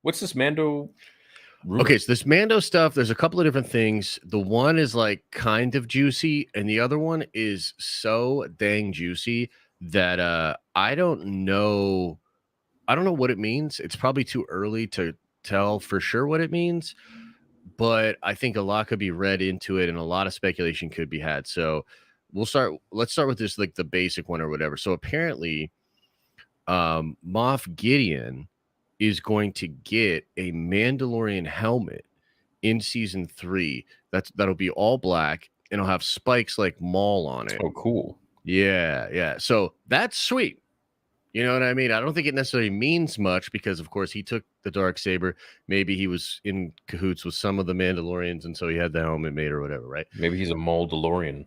What's this Mando rumor? Okay, so this Mando stuff, there's a couple of different things. The one is like kind of juicy, and the other one is so dang juicy that I don't know. I don't know what it means. It's probably too early to tell for sure what it means, but I think a lot could be read into it and a lot of speculation could be had. So let's start with this, like the basic one or whatever. So apparently, Moff Gideon is going to get a Mandalorian helmet in season 3. That'll be all black and it'll have spikes like Maul on it. Oh, cool. Yeah. So that's sweet. You know what I mean? I don't think it necessarily means much because, of course, he took the Darksaber. Maybe he was in cahoots with some of the Mandalorians, and so he had the helmet made or whatever, right? Maybe he's a Mandalorian.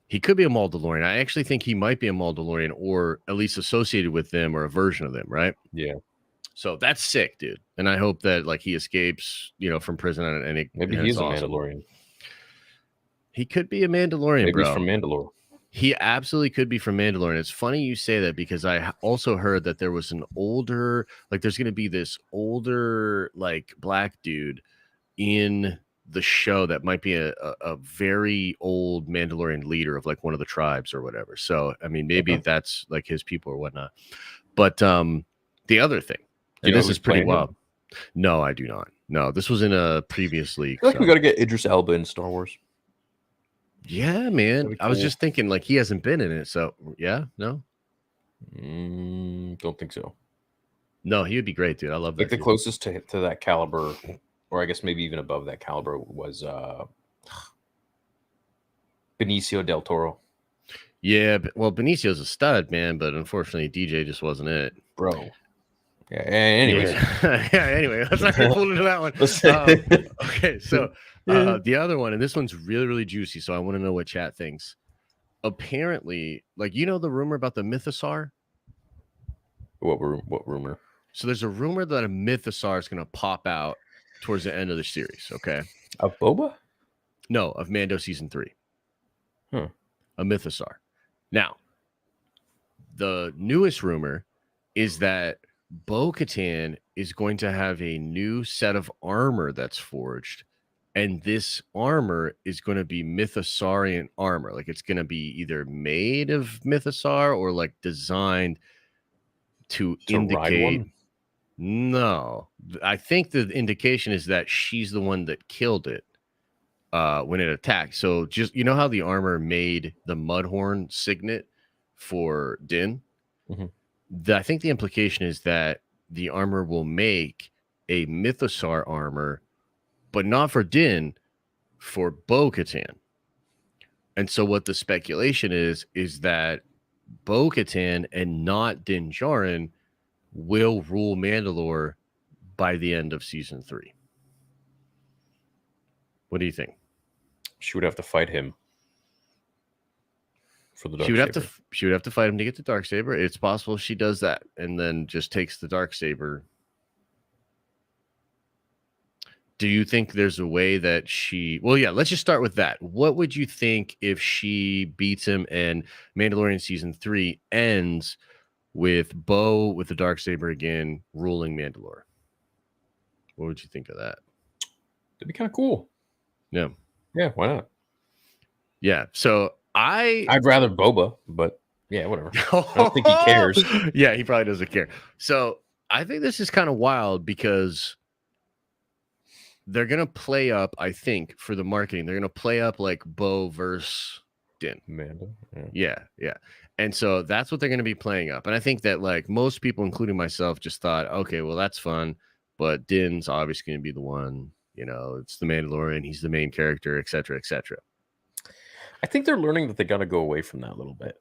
He could be a Mandalorian. I actually think he might be a Mandalorian, or at least associated with them, or a version of them, right? Yeah. So that's sick, dude. And I hope that like he escapes, from prison, and maybe he's awesome. A Mandalorian. He could be a Mandalorian, maybe bro. He's from Mandalore. He absolutely could be from Mandalore. And it's funny you say that because I also heard that there was an older, like there's going to be this older, like black dude in the show that might be a very old Mandalorian leader of like one of the tribes or whatever. So, I mean, maybe that's like his people or whatnot. But the other thing, and this is pretty wild. No, I do not. No, this was in a previous league. I feel like we got to get Idris Elba in Star Wars. Yeah, man. Cool. I was just thinking like he hasn't been in it. So yeah, no. Don't think so. No, he would be great, dude. I love that. Like the closest to that caliber, or I guess maybe even above that caliber, was Benicio del Toro. Yeah, well, Benicio's a stud, man, but unfortunately DJ just wasn't it. Bro. Yeah, anyways. Anyway, let's not get pulled into that one. Okay, so the other one, and this one's really, really juicy, so I want to know what chat thinks. Apparently, like, the rumor about the Mythosar? What rumor? So there's a rumor that a Mythosar is going to pop out towards the end of the series, okay? Of Boba? No, of Mando Season 3. A Mythosar. Now, the newest rumor is that Bo-Katan is going to have a new set of armor that's forged, and this armor is going to be Mythosarian armor. Like it's going to be either made of Mythosar or like designed to indicate. No, I think the indication is that she's the one that killed it when it attacked. So just how the armor made the Mudhorn signet for Din. Mm-hmm. I think the implication is that the armor will make a Mythosar armor, but not for Din, for Bo-Katan. And so what the speculation is that Bo-Katan and not Din Djarin will rule Mandalore by the end of season 3. What do you think? She would have to fight him. For the she would have to fight him to get the Darksaber. It's possible she does that and then just takes the Darksaber. Do you think there's a way that let's just start with that. What would you think if she beats him and Mandalorian season 3 ends with Bo with the Darksaber again ruling Mandalore? What would you think of that? That'd be kind of cool. Yeah. Yeah, why not? Yeah. So I'd rather Boba, but yeah, whatever. I don't think he cares. Yeah, he probably doesn't care. So I think this is kind of wild because they're going to play up, I think, for the marketing. They're going to play up like Bo versus Din. Amanda. Yeah. And so that's what they're going to be playing up. And I think that like most people, including myself, just thought, okay, well, that's fun. But Din's obviously going to be the one, it's the Mandalorian. He's the main character, et cetera, et cetera. I think they're learning that they got to go away from that a little bit.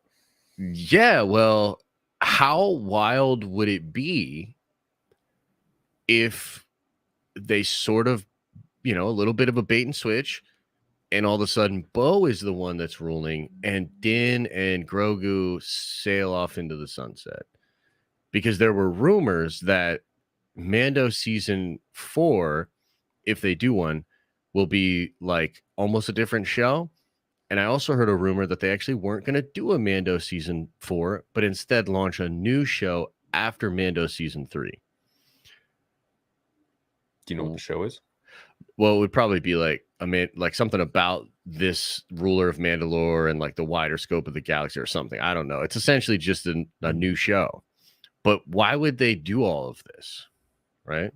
Yeah, well, how wild would it be if they sort of, a little bit of a bait and switch, and all of a sudden Bo is the one that's ruling, and Din and Grogu sail off into the sunset? Because there were rumors that Mando season 4, if they do one, will be like almost a different show. And I also heard a rumor that they actually weren't going to do a Mando season 4, but instead launch a new show after Mando season 3. Do you know what the show is? Well, it would probably be like like something about this ruler of Mandalore and like the wider scope of the galaxy or something. I don't know. It's essentially just a new show. But why would they do all of this? Right?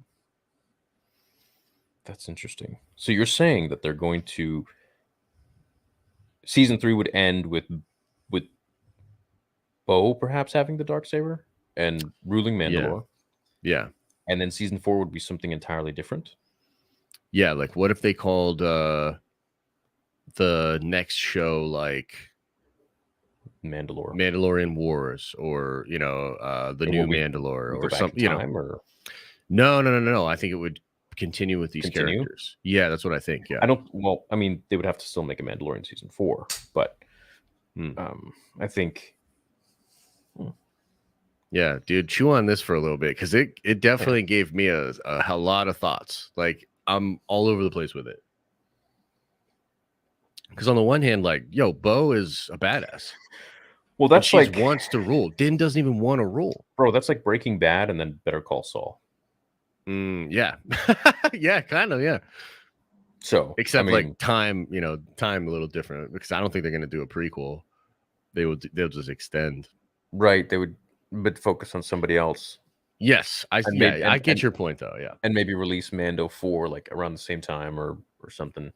That's interesting. So you're saying that they're going to season 3 would end with Bo perhaps having the Darksaber and ruling Mandalore. Yeah. And then season 4 would be something entirely different. Yeah, like what if they called the next show like Mandalorian Wars, or the new Mandalore, or something, or... No. I think it would continue with these characters. Yeah, that's what I think. Yeah. I mean, they would have to still make a Mandalorian season 4, but I think... Yeah, dude, chew on this for a little bit, because it definitely gave me a lot of thoughts. Like, I'm all over the place with it. Because on the one hand, like, yo, Bo is a badass. Well, that's she wants to rule. Din doesn't even want to rule. Bro, that's like Breaking Bad and then Better Call Saul. Yeah. Yeah, kind of, yeah. So, except like time a little different, because I don't think they're going to do a prequel. They'll just extend. Right, they would, but focus on somebody else. Yes, I get your point though. Yeah, and maybe release Mando 4 like around the same time or something.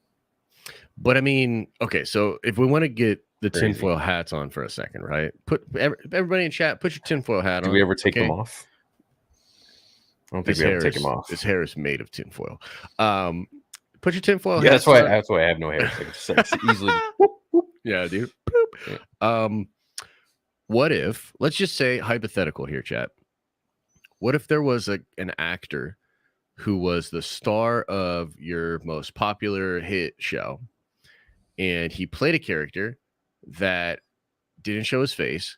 But I mean, okay, so if we want to get the tinfoil hats on for a second, right? Put everybody in chat. Put your tinfoil hat on. Do we ever take them off? I don't think we ever take them off. This hair is made of tinfoil. Put your tinfoil hats on. Yeah, that's why I have no hair. So it's easily. Yeah, dude. Yeah. What if, let's just say hypothetical here, chat. What if there was an actor who was the star of your most popular hit show, and he played a character that didn't show his face,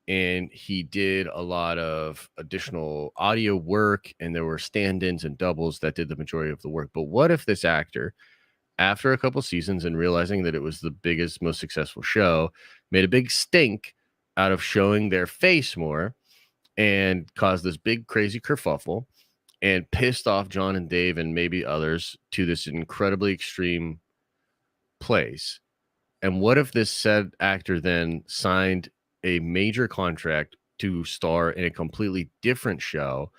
and he did a lot of additional audio work, and there were stand-ins and doubles that did the majority of the work. But what if this actor, after a couple seasons and realizing that it was the biggest, most successful show, made a big stink out of showing their face more and caused this big, crazy kerfuffle and pissed off John and Dave and maybe others to this incredibly extreme place? And what if this said actor then signed a major contract to star in a completely different show,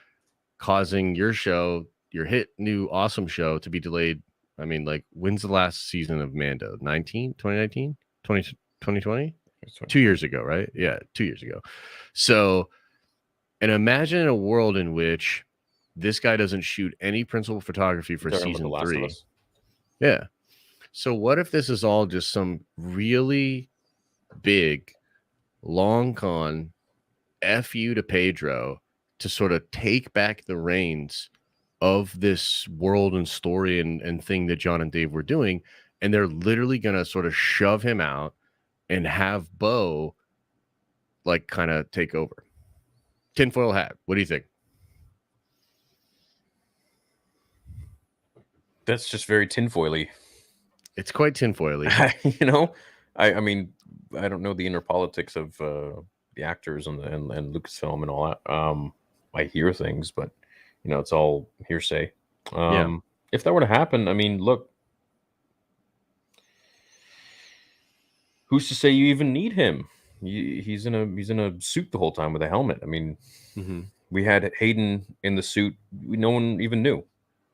causing your show, your hit new awesome show, to be delayed? I mean, like, when's the last season of Mando? 2019? 2020? 2 years ago, right? Yeah, 2 years ago. So, and imagine a world in which this guy doesn't shoot any principal photography for season 3. Yeah. So what if this is all just some really big, long con F you to Pedro to sort of take back the reins of this world and story and thing that John and Dave were doing, and they're literally going to sort of shove him out and have Bo like kind of take over? Tinfoil hat. What do you think? That's just very tinfoily. It's quite tinfoily. I mean, I don't know the inner politics of the actors and Lucasfilm and all that. I hear things, but it's all hearsay. If that were to happen, I mean, look, who's to say you even need him? He's in a suit the whole time with a helmet. I mean, we had Hayden in the suit. No one even knew,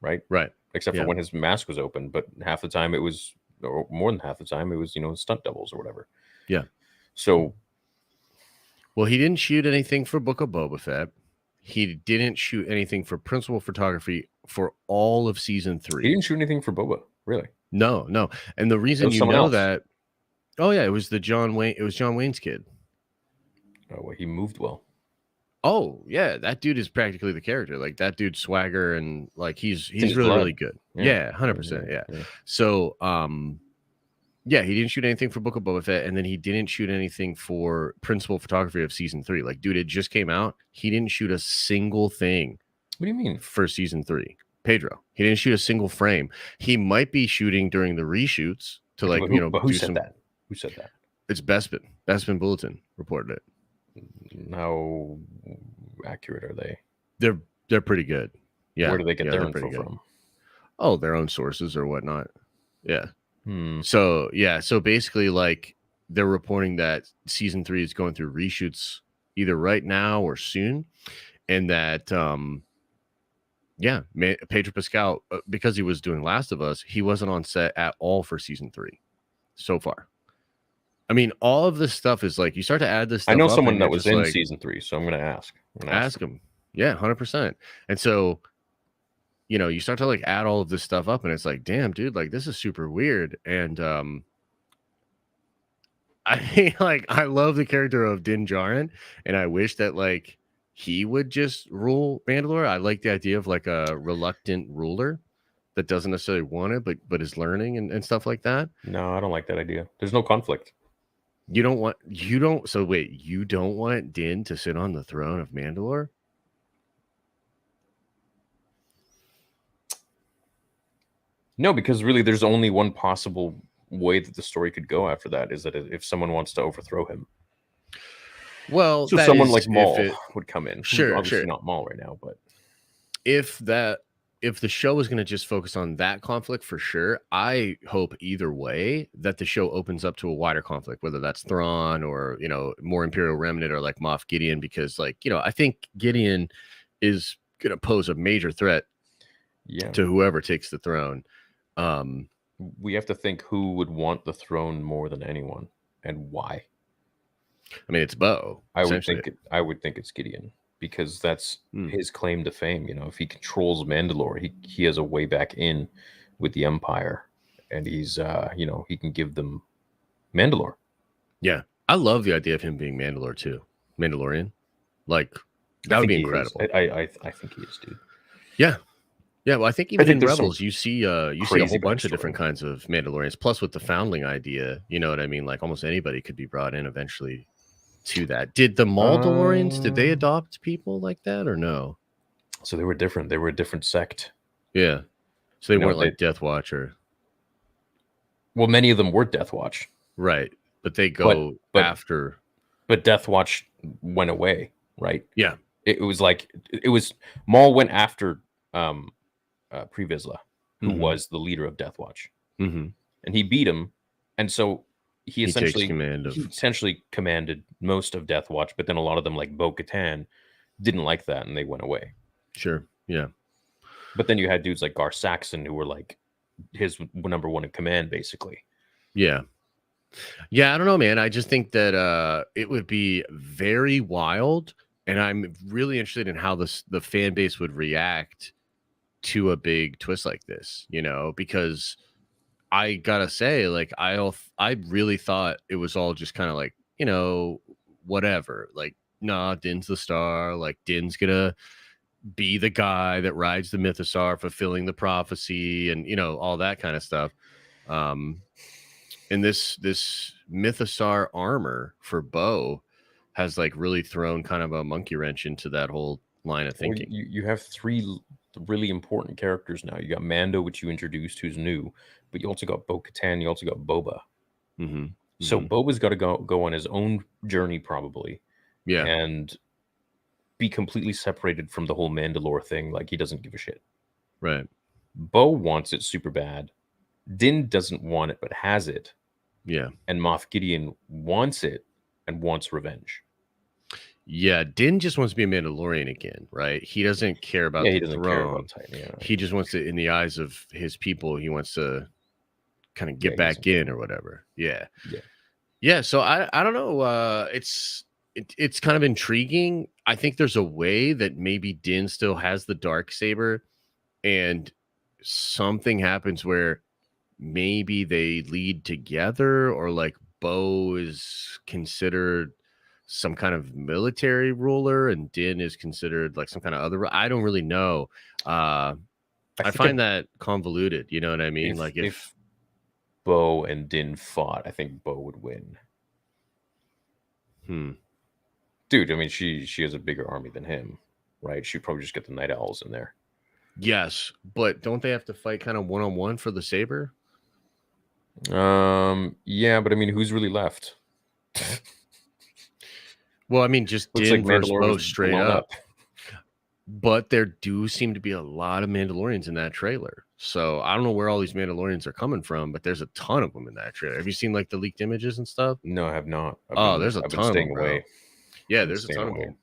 right? Right. Except for when his mask was open, but half the time it was, or more than half the time, it was, stunt doubles or whatever. Yeah. So, well, he didn't shoot anything for Book of Boba Fett. He didn't shoot anything for principal photography for all of season 3. He didn't shoot anything for Boba, really? No. And the reason that, oh yeah, it was John Wayne. It was John Wayne's kid. Oh, well, he moved well. Oh yeah, that dude is practically the character. Like, that dude's swagger, and like he's really good. Yeah, 100%. Yeah. So yeah, he didn't shoot anything for Book of Boba Fett, and then he didn't shoot anything for principal photography of season 3. Like, dude, it just came out. He didn't shoot a single thing. What do you mean? For season 3, Pedro, he didn't shoot a single frame. He might be shooting during the reshoots to who said that? Who said that? It's Bespin. Bespin Bulletin reported it. How accurate are they? They're pretty good. Yeah. Where do they get their info from? Oh, their own sources or whatnot. Yeah. Hmm. So basically, like, they're reporting that season 3 is going through reshoots either right now or soon, and that Pedro Pascal, because he was doing Last of Us, he wasn't on set at all for season 3 so far. I mean, all of this stuff is like, you start to add this I stuff know up someone and that you're was just in like, season 3, so I'm gonna ask. ask him. Yeah, 100%. And so, you know, you start to like add all of this stuff up and it's like, damn, dude, like this is super weird. And I mean, like, I love the character of Din Djarin, and I wish that like he would just rule Mandalore. I like the idea of like a reluctant ruler that doesn't necessarily want it, but is learning and stuff like that. No, I don't like that idea. There's no conflict. You don't want so wait, you don't want Din to sit on the throne of Mandalore? No, because really, there's only one possible way that the story could go after that, is that if someone wants to overthrow him. Well, So that someone is like if Maul it would come in. Who's sure, obviously sure. not Maul right now, but If the show is going to just focus on that conflict, for sure, I hope either way that the show opens up to a wider conflict, whether that's Thrawn or, you know, more Imperial Remnant or like Moff Gideon, because like, you know, I think Gideon is going to pose a major threat yeah, to whoever takes the throne. we have to think who would want the throne more than anyone and why. I mean, it's Bo. I would essentially. think it's Gideon, because that's Hmm. his claim to fame. You know, if he controls Mandalore, he has a way back in with the Empire, and he's you know, he can give them Mandalore. Yeah, I love the idea of him being Mandalorian. Like, that would be incredible. I think he is, dude. Yeah. Yeah, well, I think even in there's some Rebels, you see a crazy whole bunch of backstory. different kinds of Mandalorians. Plus, with the foundling idea, you know what I mean? Like, almost anybody could be brought in eventually to that. Did the Mandalorians, did they adopt people like that or no? So they were different. They were a different sect. Yeah. So they You know, weren't like Death Watch or well, many of them were Death Watch. right, but they go after. But Death Watch went away, right? Yeah. It was like Maul went after Pre Vizsla, who Mhm. was the leader of Death Watch, Mhm. and he beat him, and so he takes command of. he essentially commanded most of Death Watch. But then a lot of them, like Bo-Katan, didn't like that, and they went away. Sure. Yeah. But then you had dudes like Gar Saxon, who were like his number one in command, basically. Yeah. Yeah, I don't know, man. I just think that it would be very wild, and I'm really interested in how the fan base would react to a big twist like this, you know, because I gotta say, like, I really thought it was all just kind of like, you know, whatever. Like, nah, Din's the star. Like, Din's gonna be the guy that rides the Mythosar, fulfilling the prophecy, and you know, all that kind of stuff. And this Mythosar armor for Bo has like really thrown kind of a monkey wrench into that whole line of thinking. Well, you have three really important characters now. You got Mando, which you introduced, who's new, but you also got Bo-Katan, you also got Boba. Mm-hmm. So Boba's got to go on his own journey, probably, Yeah, and be completely separated from the whole Mandalore thing. Like, he doesn't give a shit. right. Bo wants it super bad. Din doesn't want it, but has it. Yeah, And Moff Gideon wants it and wants revenge. yeah. Din just wants to be a Mandalorian again, right? He doesn't care about Yeah, the he doesn't care throne. about Titan. Yeah. He just wants to, in the eyes of his people, he wants to kind of get Yeah, back in or whatever. Yeah, Yeah. yeah. So I don't know. It's kind of intriguing. I think there's a way that maybe Din still has the dark saber, and something happens where maybe they lead together, or like Bo is considered some kind of military ruler and Din is considered like some kind of other. I don't really know. I find that convoluted. You know what I mean? Like if Bo and Din fought, I think Bo would win. Dude, I mean, she has a bigger army than him, right? She'd probably just get the Night Owls in there. Yes, but don't they have to fight kind of one-on-one for the saber? Yeah, but I mean, who's really left? Well, I mean, just Din versus Bo straight up. up. But there do seem to be a lot of Mandalorians in that trailer. So I don't know where all these Mandalorians are coming from, but there's a ton of them in that trailer. Have you seen like the leaked images and stuff? No, I have not. Oh, there's a I've been ton of them, staying bro. away. Yeah, I've been there's a staying ton of away. them.